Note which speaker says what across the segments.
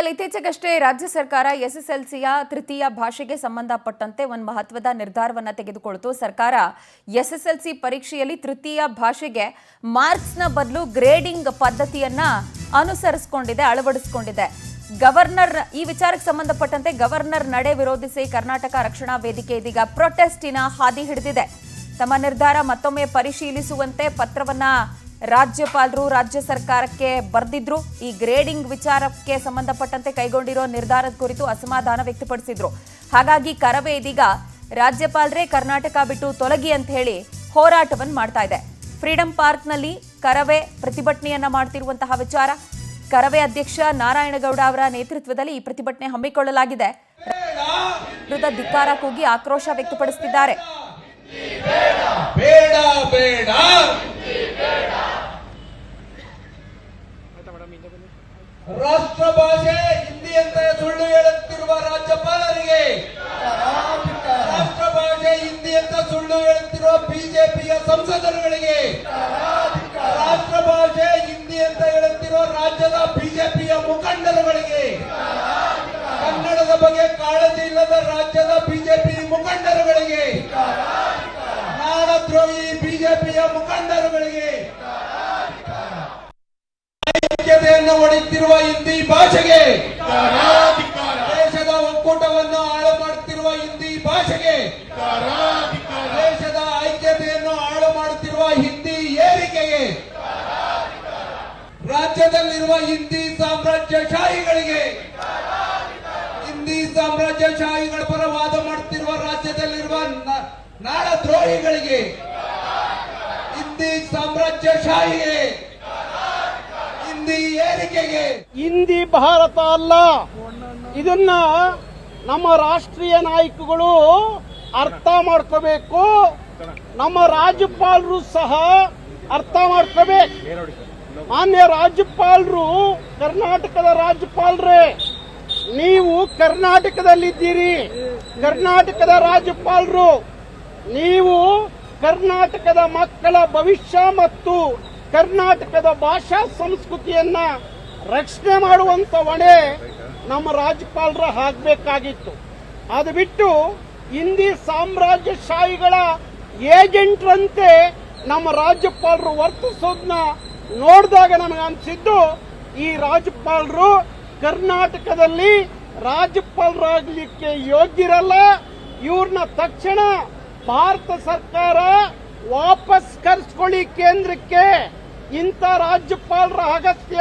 Speaker 1: ಇತ್ತೀಚೆಗಷ್ಟೇ ರಾಜ್ಯ ಸರ್ಕಾರ ಎಸ್ಎಸ್ಎಲ್ಸಿಯ ತೃತೀಯ ಭಾಷೆಗೆ ಸಂಬಂಧಪಟ್ಟಂತೆ ಒಂದು ಮಹತ್ವದ ನಿರ್ಧಾರವನ್ನು ತೆಗೆದುಕೊಂಡಿತು. ಸರ್ಕಾರ ಎಸ್ಎಸ್ಎಲ್ಸಿ ಪರೀಕ್ಷೆಯಲ್ಲಿ ತೃತೀಯ ಭಾಷೆಗೆ ಮಾರ್ಕ್ಸ್ನ ಬದಲು ಗ್ರೇಡಿಂಗ್ ಪದ್ಧತಿಯನ್ನ ಅಳವಡಿಸಿಕೊಂಡಿದೆ. ಗವರ್ನರ್ ಈ ವಿಚಾರಕ್ಕೆ ಸಂಬಂಧಪಟ್ಟಂತೆ ಗವರ್ನರ್ ನಡೆ ವಿರೋಧಿಸಿ ಕರ್ನಾಟಕ ರಕ್ಷಣಾ ವೇದಿಕೆ ಇದೀಗ ಪ್ರೊಟೆಸ್ಟಿನ ಹಾದಿ ಹಿಡಿದಿದೆ. ತಮ್ಮ ನಿರ್ಧಾರ ಮತ್ತೊಮ್ಮೆ ಪರಿಶೀಲಿಸುವಂತೆ ಪತ್ರವನ್ನ ರಾಜ್ಯಪಾಲರು ರಾಜ್ಯ ಸರ್ಕಾರಕ್ಕೆ ಬರೆದಿದ್ರು. ಈ ಗ್ರೇಡಿಂಗ್ ವಿಚಾರಕ್ಕೆ ಸಂಬಂಧಪಟ್ಟಂತೆ ಕೈಗೊಂಡಿರೋ ನಿರ್ಧಾರದ ಕುರಿತು ಅಸಮಾಧಾನ ವ್ಯಕ್ತಪಡಿಸಿದ್ರು. ಹಾಗಾಗಿ ಕರವೇ ಇದೀಗ ರಾಜ್ಯಪಾಲರೇ ಕರ್ನಾಟಕ ಬಿಟ್ಟು ತೊಲಗಿ ಅಂತ ಹೇಳಿ ಹೋರಾಟವನ್ನು ಮಾಡ್ತಾ ಇದೆ. ಫ್ರೀಡಂ ಪಾರ್ಕ್ನಲ್ಲಿ ಕರವೇ ಪ್ರತಿಭಟನೆಯನ್ನ ಮಾಡ್ತಿರುವಂತಹ ವಿಚಾರ. ಕರವೇ ಅಧ್ಯಕ್ಷ ನಾರಾಯಣಗೌಡ ಅವರ ನೇತೃತ್ವದಲ್ಲಿ ಈ ಪ್ರತಿಭಟನೆ ಹಮ್ಮಿಕೊಳ್ಳಲಾಗಿದೆ. ವಿರುದ್ಧ ಧಿಕ್ಕಾರ ಕೂಗಿ ಆಕ್ರೋಶ ವ್ಯಕ್ತಪಡಿಸುತ್ತಿದ್ದಾರೆ.
Speaker 2: ರಾಷ್ಟ್ರ ಭಾಷೆ ಹಿಂದಿ ಅಂತ ಸುಳ್ಳು ಹೇಳುತ್ತಿರುವ ರಾಜ್ಯಪಾಲರಿಗೆ, ರಾಷ್ಟ್ರ ಭಾಷೆ ಹಿಂದಿ ಅಂತ ಸುಳ್ಳು ಹೇಳುತ್ತಿರುವ ಬಿಜೆಪಿಯ ಸಂಸದರುಗಳಿಗೆ, ರಾಷ್ಟ್ರ ಭಾಷೆ ಹಿಂದಿ ಅಂತ ಹೇಳುತ್ತಿರುವ ರಾಜ್ಯದ ಬಿಜೆಪಿಯ ಮುಖಂಡರುಗಳಿಗೆ, ಕನ್ನಡದ ಬಗ್ಗೆ ಕಾಳಜಿ ಇಲ್ಲದ ರಾಜ್ಯದ ಬಿಜೆಪಿ ಮುಖಂಡರುಗಳಿಗೆ, ನಾಡದ್ರೋಹಿ ಬಿಜೆಪಿಯ ಮುಖಂಡರುಗಳಿಗೆ, ಐಕ್ಯತೆಯನ್ನು ಒಡೆಯುತ್ತಿರುವ ಹಿಂದಿ ಭಾಷೆಗೆ, ದೇಶದ ಒಕ್ಕೂಟವನ್ನು ಹಾಳು ಮಾಡುತ್ತಿರುವ ಹಿಂದಿ ಭಾಷೆಗೆ, ದೇಶದ ಐಕ್ಯತೆಯನ್ನು ಹಾಳು ಮಾಡುತ್ತಿರುವ ಹಿಂದಿ ಏರಿಕೆಗೆ, ರಾಜ್ಯದಲ್ಲಿರುವ ಹಿಂದಿ ಸಾಮ್ರಾಜ್ಯಶಾಹಿಗಳಿಗೆ, ಹಿಂದಿ ಸಾಮ್ರಾಜ್ಯಶಾಹಿಗಳ ಪರ ವಾದ ಮಾಡುತ್ತಿರುವ ರಾಜ್ಯದಲ್ಲಿರುವ ನಾಡದ್ರೋಹಿಗಳಿಗೆ, ಹಿಂದಿ ಸಾಮ್ರಾಜ್ಯಶಾಹಿಗೆ, ಹಿಂದಿ ಏರಿಕೆಗೆ.
Speaker 3: ಹಿಂದಿ ಭಾರತ ಅಲ್ಲ, ಇದನ್ನ ನಮ್ಮ ರಾಷ್ಟ್ರೀಯ ನಾಯಕಗಳು ಅರ್ಥ ಮಾಡ್ಕೋಬೇಕು. ನಮ್ಮ ರಾಜ್ಯಪಾಲರು ಸಹ ಅರ್ಥ ಮಾಡ್ಕೋಬೇಕು. ಮಾನ್ಯ ರಾಜ್ಯಪಾಲರು, ಕರ್ನಾಟಕದ ರಾಜ್ಯಪಾಲರೇ, ನೀವು ಕರ್ನಾಟಕದಲ್ಲಿದ್ದೀರಿ. ಕರ್ನಾಟಕದ ರಾಜ್ಯಪಾಲರು ನೀವು ಕರ್ನಾಟಕದ ಮಕ್ಕಳ ಭವಿಷ್ಯ ಮತ್ತು ಕರ್ನಾಟಕದ ಭಾಷಾ ಸಂಸ್ಕೃತಿಯನ್ನ ರಕ್ಷಣೆ ಮಾಡುವಂತ ಹೊಣೆ ನಮ್ಮ ರಾಜ್ಯಪಾಲರ ಆಗಬೇಕಾಗಿತ್ತು. ಅದು ಬಿಟ್ಟು ಹಿಂದಿ ಸಾಮ್ರಾಜ್ಯಶಾಹಿಗಳ ಏಜೆಂಟ್ರಂತೆ ನಮ್ಮ ರಾಜ್ಯಪಾಲರು ವರ್ತಿಸೋದನ್ನ ನೋಡಿದಾಗ ನಮಗೆ ಅನಿಸಿದ್ದು, ಈ ರಾಜ್ಯಪಾಲರು ಕರ್ನಾಟಕದಲ್ಲಿ ರಾಜ್ಯಪಾಲರಾಗಲಿಕ್ಕೆ ಯೋಗ್ಯರಲ್ಲ. ಇವ್ರನ್ನ ತಕ್ಷಣ ಭಾರತ ಸರ್ಕಾರ ವಾಪಸ್ ಕರೆಸ್ಕೊಳ್ಳಿ ಕೇಂದ್ರಕ್ಕೆ. ಇಂಥ ರಾಜ್ಯಪಾಲರ ಅಗತ್ಯ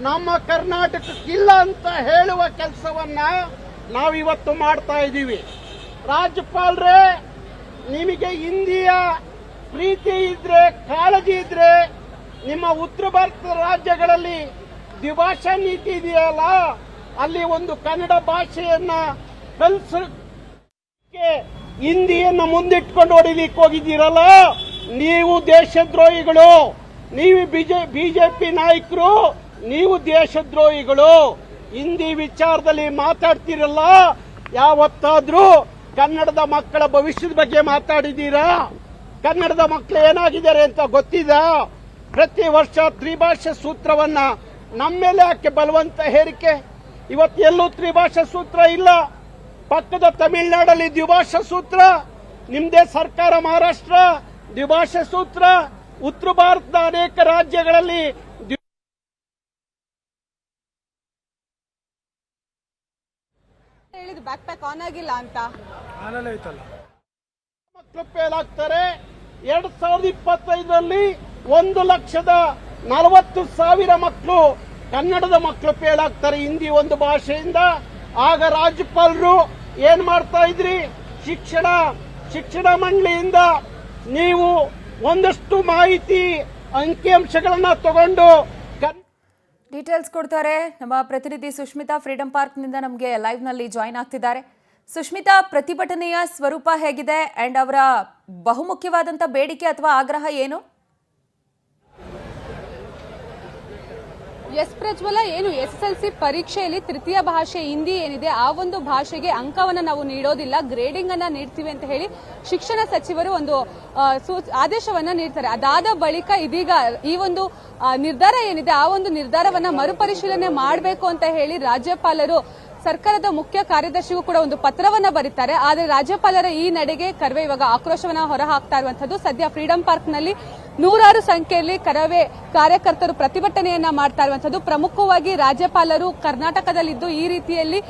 Speaker 3: ನಮ್ಮ ಕರ್ನಾಟಕಕ್ಕಿಲ್ಲ ಅಂತ ಹೇಳುವ ಕೆಲಸವನ್ನ ನಾವಿವತ್ತು ಮಾಡ್ತಾ ಇದ್ದೀವಿ. ರಾಜ್ಯಪಾಲರೇ, ನಿಮಗೆ ಹಿಂದಿಯ ಪ್ರೀತಿ ಇದ್ರೆ, ಕಾಳಜಿ ಇದ್ರೆ, ನಿಮ್ಮ ಉತ್ತರ ಭಾರತದ ರಾಜ್ಯಗಳಲ್ಲಿ ದ್ವಿಭಾಷಾ ನೀತಿ ಇದೆಯಲ್ಲ, ಅಲ್ಲಿ ಒಂದು ಕನ್ನಡ ಭಾಷೆಯನ್ನ ಕಲಿಸಕ್ಕೆ ಹಿಂದಿಯನ್ನ ಮುಂದಿಟ್ಕೊಂಡು ಹೊಡಿಲಿಕ್ಕೆ ಹೋಗಿದ್ದೀರಲ್ಲ, ನೀವು ದೇಶದ್ರೋಹಿಗಳು. ನೀವು ಬಿಜೆಪಿ ನಾಯಕರು, ನೀವು ದೇಶದ್ರೋಹಿಗಳು. ಹಿಂದಿ ವಿಚಾರದಲ್ಲಿ ಮಾತಾಡ್ತಿರಲ್ಲ, ಯಾವತ್ತಾದ್ರೂ ಕನ್ನಡದ ಮಕ್ಕಳ ಭವಿಷ್ಯದ ಬಗ್ಗೆ ಮಾತಾಡಿದ್ದೀರಾ? ಕನ್ನಡದ ಮಕ್ಕಳು ಏನಾಗಿದ್ದಾರೆ ಅಂತ ಗೊತ್ತಿದೆ? ಪ್ರತಿ ವರ್ಷ ತ್ರಿಭಾಷಾ ಸೂತ್ರವನ್ನ ನಮ್ಮ ಮೇಲೆ ಯಾಕೆ ಬಲವಂತ ಹೇರಿಕೆ? ಇವತ್ತು ಎಲ್ಲೂ ತ್ರಿಭಾಷಾ ಸೂತ್ರ ಇಲ್ಲ. ಪಕ್ಕದ ತಮಿಳುನಾಡಲ್ಲಿ ದ್ವಿಭಾಷಾ ಸೂತ್ರ, ನಿಮ್ದೇ ಸರ್ಕಾರ ಮಹಾರಾಷ್ಟ್ರ ದ್ವಿಭಾಷಾ ಸೂತ್ರ, ಉತ್ತರ ಭಾರತದ ಅನೇಕ ರಾಜ್ಯಗಳಲ್ಲಿ
Speaker 4: ಬ್ಯಾಕ್ ಪ್ಯಾಕ್ ಆನ್ ಆಗಿಲ್ಲ ಅಂತ
Speaker 3: ಮಕ್ಕಳು ಫೇಲ್ ಆಗ್ತಾರೆ. 2025ರಲ್ಲಿ 1,40,000 ಮಕ್ಕಳು, ಕನ್ನಡದ ಮಕ್ಕಳು ಫೇಲ್ ಆಗ್ತಾರೆ ಹಿಂದಿ ಒಂದು ಭಾಷೆಯಿಂದ. ಆಗ ರಾಜ್ಯಪಾಲರು ಏನ್ ಮಾಡ್ತಾ ಇದ್ರಿ? ಶಿಕ್ಷಣ ಮಂಡಳಿಯಿಂದ ನೀವು ಒಂದಷ್ಟು ಮಾಹಿತಿ ಅಂಕಿಅಂಶಗಳನ್ನ ತಗೊಂಡು
Speaker 1: ಡೀಟೇಲ್ಸ್ ಕೊಡ್ತಾರೆ ನಮ್ಮ ಪ್ರತಿನಿಧಿ ಸುಷ್ಮಿತಾ. ಫ್ರೀಡಂ ಪಾರ್ಕ್ನಿಂದ ನಮಗೆ ಲೈವ್ ನಲ್ಲಿ ಜಾಯಿನ್ ಆಗ್ತಿದ್ದಾರೆ. ಸುಷ್ಮಿತಾ, ಪ್ರತಿಭಟನೆಯ ಸ್ವರೂಪ ಹೇಗಿದೆ ಅಂಡ್ ಅವರ ಬಹುಮುಖ್ಯವಾದಂತ ಬೇಡಿಕೆ ಅಥವಾ ಆಗ್ರಹ ಏನು?
Speaker 4: ಎಸ್ ಪ್ರಜ್ವಲ, ಏನು SSLC ಪರೀಕ್ಷೆಯಲ್ಲಿ ತೃತೀಯ ಭಾಷೆ ಹಿಂದಿ ಏನಿದೆ ಆ ಒಂದು ಭಾಷೆಗೆ ಅಂಕವನ್ನ ನಾವು ನೀಡೋದಿಲ್ಲ, ಗ್ರೇಡಿಂಗ್ ಅನ್ನ ನೀಡ್ತೀವಿ ಅಂತ ಹೇಳಿ ಶಿಕ್ಷಣ ಸಚಿವರು ಒಂದು ಆದೇಶವನ್ನ ನೀಡ್ತಾರೆ. ಅದಾದ ಬಳಿಕ ಇದೀಗ ಈ ಒಂದು ನಿರ್ಧಾರ ಏನಿದೆ ಆ ಒಂದು ನಿರ್ಧಾರವನ್ನ ಮರುಪರಿಶೀಲನೆ ಮಾಡಬೇಕು ಅಂತ ಹೇಳಿ ರಾಜ್ಯಪಾಲರು ಸರ್ಕಾರದ ಮುಖ್ಯ ಕಾರ್ಯದರ್ಶಿಗೂ ಕೂಡ ಒಂದು ಪತ್ರವನ್ನ ಬರೀತಾರೆ. ಆದರೆ ರಾಜ್ಯಪಾಲರ ಈ ನಡೆಗೆ ಕರವೇ ಇವಾಗ ಆಕ್ರೋಶವನ್ನ ಹೊರಹಾಕ್ತಾ ಇರುವಂತದ್ದು. ಸದ್ಯ ಫ್ರೀಡಂ ಪಾರ್ಕ್ ನಲ್ಲಿ ನೂರಾರು ಸಂಖ್ಯೆಯಲ್ಲಿ ಕರವೇ ಕಾರ್ಯಕರ್ತರು ಪ್ರತಿಭಟನೆಯನ್ನ ಮಾಡ್ತಾ ಇರುವಂತದ್ದು. ಪ್ರಮುಖವಾಗಿ ರಾಜ್ಯಪಾಲರು ಕರ್ನಾಟಕದಲ್ಲಿದ್ದು ಈ ರೀತಿಯಲ್ಲಿ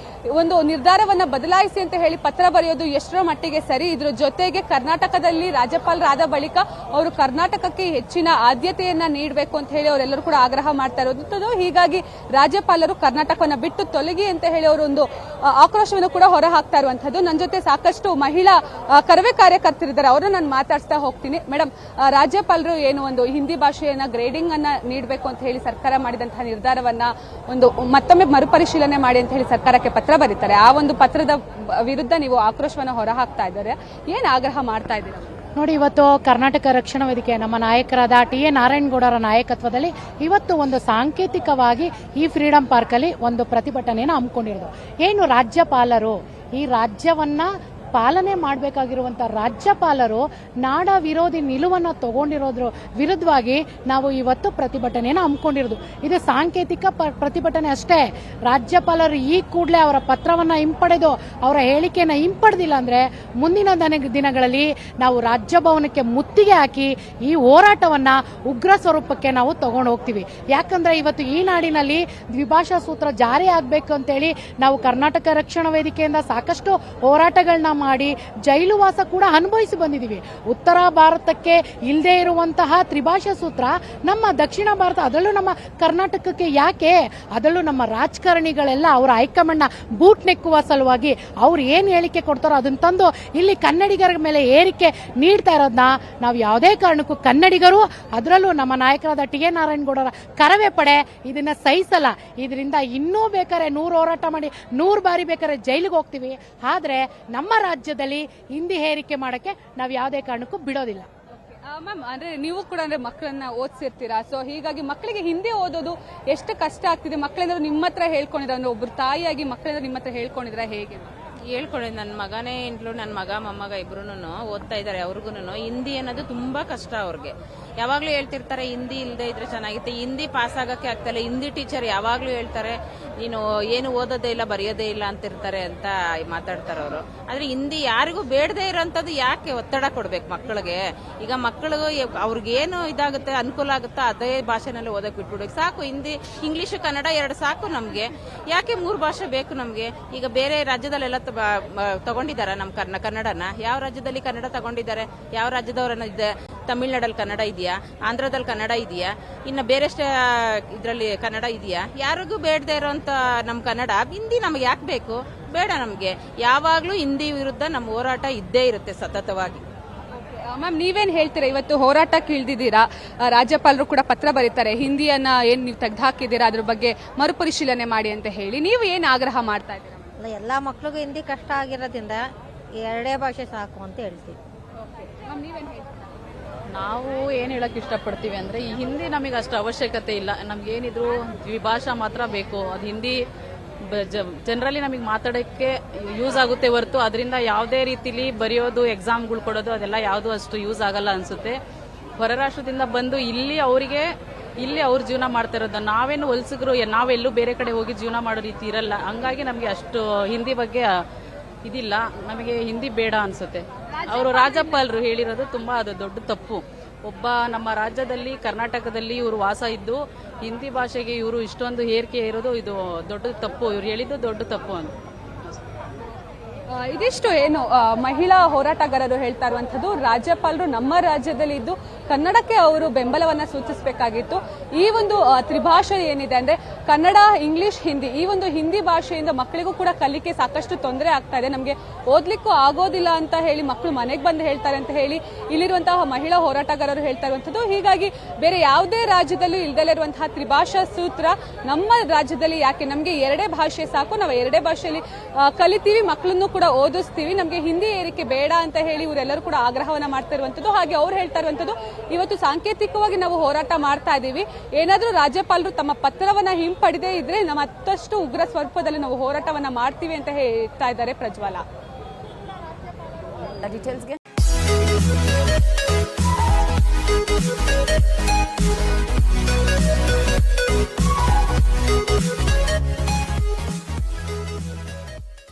Speaker 4: ಒಂದು ನಿರ್ಧಾರವನ್ನ ಬದಲಾಯಿಸಿ ಅಂತ ಹೇಳಿ ಪತ್ರ ಬರೆಯೋದು ಎಷ್ಟರ ಮಟ್ಟಿಗೆ ಸರಿ, ಇದ್ರ ಜೊತೆಗೆ ಕರ್ನಾಟಕದಲ್ಲಿ ರಾಜ್ಯಪಾಲರಾದ ಬಳಿಕ ಅವರು ಕರ್ನಾಟಕಕ್ಕೆ ಹೆಚ್ಚಿನ ಆದ್ಯತೆಯನ್ನ ನೀಡಬೇಕು ಅಂತ ಹೇಳಿ ಅವರೆಲ್ಲರೂ ಕೂಡ ಆಗ್ರಹ ಮಾಡ್ತಾ ಇರೋದು. ಹೀಗಾಗಿ ರಾಜ್ಯಪಾಲರು ಕರ್ನಾಟಕವನ್ನ ಬಿಟ್ಟು ತೊಲಗಿ ಅಂತ ಹೇಳಿ ಅವರು ಒಂದು ಆಕ್ರೋಶವನ್ನು ಕೂಡ ಹೊರ ಹಾಕ್ತಾ ಇರುವಂತದ್ದು. ನನ್ನ ಜೊತೆ ಸಾಕಷ್ಟು ಮಹಿಳಾ ಕರವೇ ಕಾರ್ಯಕರ್ತರಿದ್ದಾರೆ, ಅವರನ್ನ ನಾನು ಮಾತಾಡ್ತಾ ಹೋಗ್ತೀನಿ. ಮೇಡಮ್, ರಾಜ್ಯಪಾಲರು ಏನು ಒಂದು ಹಿಂದಿ ಭಾಷೆಯನ್ನ ಗ್ರೇಡಿಂಗ್ ಅನ್ನ ನೀಡಬೇಕು ಅಂತ ಹೇಳಿ ಸರ್ಕಾರ ಮಾಡಿದಂತಹ ನಿರ್ಧಾರವನ್ನ ಒಂದು ಮತ್ತೊಮ್ಮೆ ಮರುಪರಿಶೀಲನೆ ಮಾಡಿ ಅಂತ ಹೇಳಿ ಸರ್ಕಾರಕ್ಕೆ ಪತ್ರ ಬರೀತಾರೆ. ಆ ಒಂದು ಪತ್ರದ ವಿರುದ್ಧ ನೀವು ಆಕ್ರೋಶವನ್ನ ಹೊರ ಹಾಕ್ತಾ ಇದ್ದಾರೆ, ಏನ್ ಆಗ್ರಹ ಮಾಡ್ತಾ ಇದ್ದೀರಾ?
Speaker 5: ನೋಡಿ, ಇವತ್ತು ಕರ್ನಾಟಕ ರಕ್ಷಣಾ ವೇದಿಕೆ ನಮ್ಮ ನಾಯಕರಾದ ಟಿ.ಎ. ನಾರಾಯಣಗೌಡರ ನಾಯಕತ್ವದಲ್ಲಿ ಇವತ್ತು ಒಂದು ಸಾಂಕೇತಿಕವಾಗಿ ಈ ಫ್ರೀಡಂ ಪಾರ್ಕ್ ಅಲ್ಲಿ ಒಂದು ಪ್ರತಿಭಟನೆಯನ್ನು ಹಮ್ಮಿಕೊಂಡಿರೋದು. ಏನು ರಾಜ್ಯಪಾಲರು ಈ ರಾಜ್ಯವನ್ನ ಪಾಲನೆ ಮಾಡಬೇಕಾಗಿರುವಂತಹ ರಾಜ್ಯಪಾಲರು ನಾಡ ವಿರೋಧಿ ನಿಲುವನ್ನು ತಗೊಂಡಿರೋದ್ರ ವಿರುದ್ಧವಾಗಿ ನಾವು ಇವತ್ತು ಪ್ರತಿಭಟನೆಯನ್ನು ಹಮ್ಮಿಕೊಂಡಿರೋದು. ಇದು ಸಾಂಕೇತಿಕ ಪ್ರತಿಭಟನೆ ಅಷ್ಟೇ. ರಾಜ್ಯಪಾಲರು ಈ ಕೂಡಲೇ ಅವರ ಪತ್ರವನ್ನ ಹಿಂಪಡೆದು ಅವರ ಹೇಳಿಕೆಯನ್ನು ಹಿಂಪಡೆದಿಲ್ಲ ಅಂದ್ರೆ ಮುಂದಿನ ದಿನಗಳಲ್ಲಿ ನಾವು ರಾಜ್ಯಭವನಕ್ಕೆ ಮುತ್ತಿಗೆ ಹಾಕಿ ಈ ಹೋರಾಟವನ್ನ ಉಗ್ರ ಸ್ವರೂಪಕ್ಕೆ ನಾವು ತಗೊಂಡು ಹೋಗ್ತೀವಿ. ಯಾಕಂದ್ರೆ ಇವತ್ತು ಈ ನಾಡಿನಲ್ಲಿ ದ್ವಿಭಾಷಾ ಸೂತ್ರ ಜಾರಿ ಆಗಬೇಕು ಅಂತೇಳಿ ನಾವು ಕರ್ನಾಟಕ ರಕ್ಷಣಾ ವೇದಿಕೆಯಿಂದ ಸಾಕಷ್ಟು ಹೋರಾಟಗಳನ್ನ ಮಾಡಿ ಜೈಲುವಾಸ ಕೂಡ ಅನುಭವಿಸಿ ಬಂದಿದ್ದೀವಿ. ಉತ್ತರ ಭಾರತಕ್ಕೆ ಇಲ್ಲದೆ ಇರುವಂತಹ ತ್ರಿಭಾಷಾ ಸೂತ್ರ ನಮ್ಮ ದಕ್ಷಿಣ ಭಾರತ, ಅದರಲ್ಲೂ ನಮ್ಮ ಕರ್ನಾಟಕಕ್ಕೆ ಯಾಕೆ? ಅದರಲ್ಲೂ ನಮ್ಮ ರಾಜಕಾರಣಿಗಳೆಲ್ಲ ಅವರ ಹೈಕಮಾಂಡ್ನ ಬೂಟ್ ನೆಕ್ಕುವ ಸಲುವಾಗಿ ಅವ್ರು ಏನ್ ಹೇಳಿಕೆ ಕೊಡ್ತಾರೋ ಅದನ್ನ ತಂದು ಇಲ್ಲಿ ಕನ್ನಡಿಗರ ಮೇಲೆ ಏರಿಕೆ ನೀಡ್ತಾ ಇರೋದನ್ನ ನಾವು ಯಾವುದೇ ಕಾರಣಕ್ಕೂ ಕನ್ನಡಿಗರು, ಅದರಲ್ಲೂ ನಮ್ಮ ನಾಯಕರಾದ ಟಿ.ಎ. ನಾರಾಯಣಗೌಡರ ಕರವೇ ಪಡೆ ಇದನ್ನ ಸಹಿಸಲ್ಲ. ಇದರಿಂದ ಇನ್ನೂ ಬೇಕಾದ್ರೆ 100 ಹೋರಾಟ ಮಾಡಿ 100 ಬಾರಿ ಬೇಕಾದ್ರೆ ಜೈಲಿಗೆ ಹೋಗ್ತೀವಿ. ಆದ್ರೆ ನಮ್ಮ ರಾಜ್ಯದಲ್ಲಿ ಹಿಂದಿ ಹೇರಿಕೆ ಮಾಡಕ್ಕೆ ನಾವು ಯಾವುದೇ ಕಾರಣಕ್ಕೂ ಬಿಡೋದಿಲ್ಲ.
Speaker 4: ಮ್ಯಾಮ್, ಅಂದ್ರೆ ನೀವು ಕೂಡ ಅಂದ್ರೆ ಮಕ್ಕಳನ್ನ ಓದಿಸಿರ್ತೀರಾ, ಸೊ ಹೀಗಾಗಿ ಮಕ್ಕಳಿಗೆ ಹಿಂದಿ ಓದೋದು ಎಷ್ಟು ಕಷ್ಟ ಆಗ್ತಿದೆ? ಮಕ್ಕಳೇನಾದ್ರು ನಿಮ್ಮ ಹತ್ರ ಹೇಳ್ಕೊಂಡಿದ್ರ, ಅಂದ್ರೆ ಒಬ್ರು ತಾಯಿಯಾಗಿ ಮಕ್ಕಳೇನಾದ್ರು ನಿಮ್ಮ ಹತ್ರ ಹೇಳ್ಕೊಂಡಿದ್ರ ಹೇಗೆ?
Speaker 6: ಹೇಳ್ಕೊಂಡಿದ್ದು ನನ್ನ ಮಗನೇ ಇಂಟ್ಲು, ನನ್ನ ಮಗ ಮೊಮ್ಮಗ ಇಬ್ರು ಓದ್ತಾ ಇದ್ದಾರೆ. ಅವ್ರಿಗೂ ಹಿಂದಿ ಅನ್ನೋದು ತುಂಬಾ ಕಷ್ಟ ಅವ್ರಿಗೆ. ಯಾವಾಗ್ಲೂ ಹೇಳ್ತಿರ್ತಾರೆ ಹಿಂದಿ ಇಲ್ಲದೆ ಇದ್ರೆ ಚೆನ್ನಾಗಿತ್ತು, ಹಿಂದಿ ಪಾಸ್ ಆಗಕ್ಕೆ ಆಗ್ತಾಯಿಲ್ಲ. ಹಿಂದಿ ಟೀಚರ್ ಯಾವಾಗ್ಲೂ ಹೇಳ್ತಾರೆ ನೀನು ಏನು ಓದೋದೇ ಇಲ್ಲ ಬರೆಯೋದೇ ಇಲ್ಲ ಅಂತಿರ್ತಾರೆ ಅಂತ ಮಾತಾಡ್ತಾರೆ ಅವರು. ಆದ್ರೆ ಹಿಂದಿ ಯಾರಿಗೂ ಬೇಡದೇ ಇರೋಂಥದ್ದು ಯಾಕೆ ಒತ್ತಡ ಕೊಡ್ಬೇಕು ಮಕ್ಕಳಿಗೆ? ಈಗ ಮಕ್ಕಳು ಅವ್ರಿಗೇನು ಇದಾಗುತ್ತೆ ಅನುಕೂಲ ಆಗುತ್ತೋ ಅದೇ ಭಾಷೆನಲ್ಲಿ ಓದಕ್ ಬಿಟ್ಬಿಡ್ಬೇಕು. ಸಾಕು ಹಿಂದಿ, ಇಂಗ್ಲಿಷ್, ಕನ್ನಡ 2 ಸಾಕು ನಮ್ಗೆ. ಯಾಕೆ 3 ಭಾಷೆ ಬೇಕು ನಮ್ಗೆ? ಈಗ ಬೇರೆ ರಾಜ್ಯದಲ್ಲೆಲ್ಲ ತಗೊಂಡಿದಾರ ನಮ್ಮ ಕನ್ನಡನ? ಯಾವ ರಾಜ್ಯದಲ್ಲಿ ಕನ್ನಡ ತಗೊಂಡಿದ್ದಾರೆ? ಯಾವ ರಾಜ್ಯದವರನ್ನ ಇದೆ? ತಮಿಳ್ನಾಡಲ್ಲಿ ಕನ್ನಡ ಇದೆಯಾ? ಆಂಧ್ರದಲ್ಲಿ ಕನ್ನಡ ಇದೆಯಾ? ಇನ್ನು ಬೇರೆ ಇದರಲ್ಲಿ ಕನ್ನಡ ಇದೆಯಾ? ಯಾರಿಗೂ ಬೇಡದೇ ಇರೋಂಥ ನಮ್ಮ ಕನ್ನಡ, ಹಿಂದಿ ನಮ್ಗೆ ಯಾಕೆ ಬೇಕು? ಬೇಡ ನಮ್ಗೆ. ಯಾವಾಗ್ಲೂ ಹಿಂದಿ ವಿರುದ್ಧ ನಮ್ಮ ಹೋರಾಟ ಇದ್ದೇ ಇರುತ್ತೆ ಸತತವಾಗಿ.
Speaker 4: ಮ್ಯಾಮ್, ನೀವೇನ್ ಹೇಳ್ತೀರಾ? ಇವತ್ತು ಹೋರಾಟಕ್ಕೆ ಇಳಿದಿದ್ದೀರಾ, ರಾಜ್ಯಪಾಲರು ಕೂಡ ಪತ್ರ ಬರೀತಾರೆ, ಹಿಂದಿಯನ್ನ ಏನ್ ನೀವು ತೆಗೆದುಹಾಕಿದ್ದೀರಾ ಅದ್ರ ಬಗ್ಗೆ ಮರುಪರಿಶೀಲನೆ ಮಾಡಿ ಅಂತ ಹೇಳಿ. ನೀವು ಏನ್ ಆಗ್ರಹ ಮಾಡ್ತಾ ಇದ್ದೀರಾ?
Speaker 7: ಎಲ್ಲ ಮಕ್ಳಿಗೂ ಹಿಂದಿ ಕಷ್ಟ ಆಗಿರೋದ್ರಿಂದ 2 ಭಾಷೆ ಸಾಕು ಅಂತ ಹೇಳ್ತೀವಿ.
Speaker 8: ನಾವು ಏನು ಹೇಳಕ್ ಇಷ್ಟಪಡ್ತೀವಿ ಅಂದ್ರೆ ಈ ಹಿಂದಿ ನಮಗೆ ಅಷ್ಟು ಅವಶ್ಯಕತೆ ಇಲ್ಲ. ನಮ್ಗೇನಿದ್ರು ದ್ವಿಭಾಷಾ ಮಾತ್ರ ಬೇಕು. ಅದು ಹಿಂದಿ ಜನರಲಿ ನಮಗೆ ಮಾತಾಡೋಕ್ಕೆ ಯೂಸ್ ಆಗುತ್ತೆ ಹೊರತು ಅದರಿಂದ ಯಾವುದೇ ರೀತಿಲಿ ಬರೆಯೋದು, ಎಕ್ಸಾಮ್ಗಳು ಕೊಡೋದು ಅದೆಲ್ಲ ಯಾವುದು ಅಷ್ಟು ಯೂಸ್ ಆಗಲ್ಲ ಅನ್ಸುತ್ತೆ. ಹೊರ ರಾಷ್ಟ್ರದಿಂದ ಬಂದು ಇಲ್ಲಿ ಅವ್ರ ಜೀವನ ಮಾಡ್ತಾ ಇರೋದು. ನಾವೇನು ಹೊಲ್ಸಿದ್ರು, ನಾವೆಲ್ಲೂ ಬೇರೆ ಕಡೆ ಹೋಗಿ ಜೀವನ ಮಾಡೋ ರೀತಿ ಇರಲ್ಲ. ಹಂಗಾಗಿ ನಮಗೆ ಅಷ್ಟು ಹಿಂದಿ ಬಗ್ಗೆ ಇದಿಲ್ಲ. ನಮಗೆ ಹಿಂದಿ ಬೇಡ ಅನ್ಸುತ್ತೆ. ಅವರು ರಾಜ್ಯಪಾಲರು ಹೇಳಿರೋದು ತುಂಬಾ ಅದು ದೊಡ್ಡ ತಪ್ಪು. ಒಬ್ಬ ನಮ್ಮ ರಾಜ್ಯದಲ್ಲಿ ಕರ್ನಾಟಕದಲ್ಲಿ ಇವರು ವಾಸ ಇದ್ದು ಹಿಂದಿ ಭಾಷೆಗೆ ಇವರು ಇಷ್ಟೊಂದು ಹೇರಿಕೆ ಇರೋದು ಇದು ದೊಡ್ಡ ತಪ್ಪು. ಇವ್ರು ಹೇಳಿದ್ದು ದೊಡ್ಡ ತಪ್ಪು ಅಂತ.
Speaker 4: ಇದಿಷ್ಟು ಏನು ಮಹಿಳಾ ಹೋರಾಟಗಾರರು ಹೇಳ್ತಾ ಇರುವಂತದ್ದು. ರಾಜ್ಯಪಾಲರು ನಮ್ಮ ರಾಜ್ಯದಲ್ಲಿ ಇದ್ದು ಕನ್ನಡಕ್ಕೆ ಅವರು ಬೆಂಬಲವನ್ನ ಸೂಚಿಸಬೇಕಾಗಿತ್ತು. ಈ ಒಂದು ತ್ರಿಭಾಷೆ ಏನಿದೆ ಅಂದ್ರೆ ಕನ್ನಡ, ಇಂಗ್ಲಿಷ್, ಹಿಂದಿ, ಈ ಒಂದು ಹಿಂದಿ ಭಾಷೆಯಿಂದ ಮಕ್ಕಳಿಗೂ ಕೂಡ ಕಲಿಕೆ ಸಾಕಷ್ಟು ತೊಂದರೆ ಆಗ್ತಾ ಇದೆ. ನಮಗೆ ಓದ್ಲಿಕ್ಕೂ ಆಗೋದಿಲ್ಲ ಅಂತ ಹೇಳಿ ಮಕ್ಕಳು ಮನೆಗೆ ಬಂದು ಹೇಳ್ತಾರೆ ಅಂತ ಹೇಳಿ ಇಲ್ಲಿರುವಂತಹ ಮಹಿಳಾ ಹೋರಾಟಗಾರರು ಹೇಳ್ತಾ ಇರುವಂತದ್ದು. ಹೀಗಾಗಿ ಬೇರೆ ಯಾವುದೇ ರಾಜ್ಯದಲ್ಲೂ ಇಲ್ದಲೇ ಇರುವಂತಹ ತ್ರಿಭಾಷಾ ಸೂತ್ರ ನಮ್ಮ ರಾಜ್ಯದಲ್ಲಿ ಯಾಕೆ? ನಮಗೆ 2 ಭಾಷೆ ಸಾಕು, ನಾವು 2 ಭಾಷೆಯಲ್ಲಿ ಕಲಿತೀವಿ, ಮಕ್ಕಳನ್ನು ಕೂಡ ಕೂಡ ಓದಿಸ್ತೀವಿ, ನಮಗೆ ಹಿಂದಿ ಏರಿಕೆ ಬೇಡ ಅಂತ ಹೇಳಿ ಇವರೆಲ್ಲರೂ ಕೂಡ ಆಗ್ರಹವನ್ನ ಮಾಡ್ತಾ ಇರುವಂತದ್ದು. ಹಾಗೆ ಅವ್ರು ಹೇಳ್ತಾ ಇರುವಂತದ್ದು, ಇವತ್ತು ಸಾಂಕೇತಿಕವಾಗಿ ನಾವು ಹೋರಾಟ ಮಾಡ್ತಾ ಇದ್ದೀವಿ, ಏನಾದ್ರೂ ರಾಜ್ಯಪಾಲರು ತಮ್ಮ ಪತ್ರವನ್ನ ಹಿಂಪಡೆದೇ ಇದ್ರೆ ನಮ್ಮ ಮತ್ತಷ್ಟು ಉಗ್ರ ಸ್ವರೂಪದಲ್ಲಿ ನಾವು ಹೋರಾಟವನ್ನ ಮಾಡ್ತೀವಿ ಅಂತ ಹೇಳ್ತಾ ಇದ್ದಾರೆ ಪ್ರಜ್ವಲ.
Speaker 1: ಡೀಟೇಲ್ಸ್ಗೆ